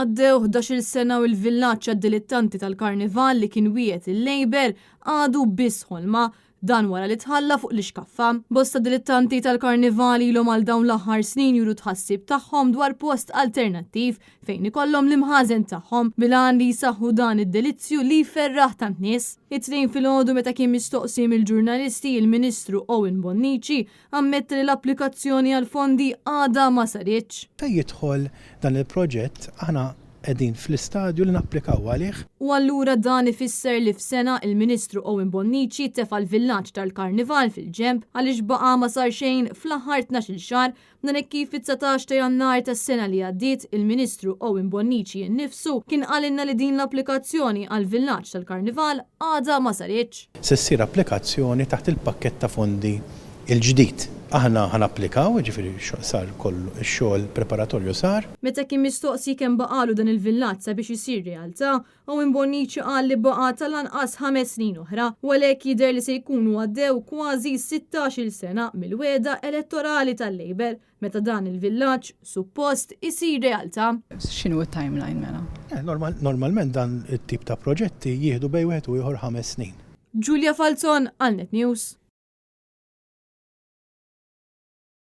Għaddew 11 sena u l-villaġġ għad-dilettanti tal-karnival li kien wiegħed il-Labor għadu biss ħolma dan wara li tħalla fuq l-iskaffa. Bosta dilettanti tal-karnivali ilhom għal dawn l-aħħar snin juru tħassib tagħhom dwar post alternattiv fejn ikollhom l-imħażen tagħhom bilan li jsaħħu dan id-delizzju li jferraħ tan-nies. It-tnejn filgħodu meta kien mistoqsi mill-ġurnalisti il-Ministru Owen Bonnici ammett li l-applikazzjoni għal fondi għadha ma saritx. Ta' jidħol dan il-proġett aħna qegħdin fl-istadju li napplikaw għalih. U allura dan ifisser li f'sena il-Ministru Owen Bonnici tefa' l-villaġġ tal-Karnival fil-ġemp għaliex baqa' ma sar xejn fl-aħħar 12 xahar dan hekk kif fit-19 ta' Jannar tas-sena li għaddiet il-Ministru Owen Bonnici innifsu kien qalinna li din l-applikazzjoni għall-villaġġ tal-Karnival għadha ma saritx. Se ssir applikazzjoni taħt il-pakkett ta' fondi il-ġdid. Aħna ħanapplikaw, ġifieri sar kollu x-xogħol preparatorju sar. Meta kien mistoqsi kemm baqalu dan il-villaġġ sabiex isir realtà, Owen Bonnici qal li baqa' tal-anqas 5 snin oħra, u għalhekk jidher li se jkunu għaddew kważi 16-il sena mill-wegħda elettorali tal-Labor meta dan il-villaġġ suppost isir realtà. X'inhu t-timeline mela? Normalment dan it-tip ta' proġetti jieħdu bejn wieħed u ieħor 5 snin. Giulia Falzon għal Net News.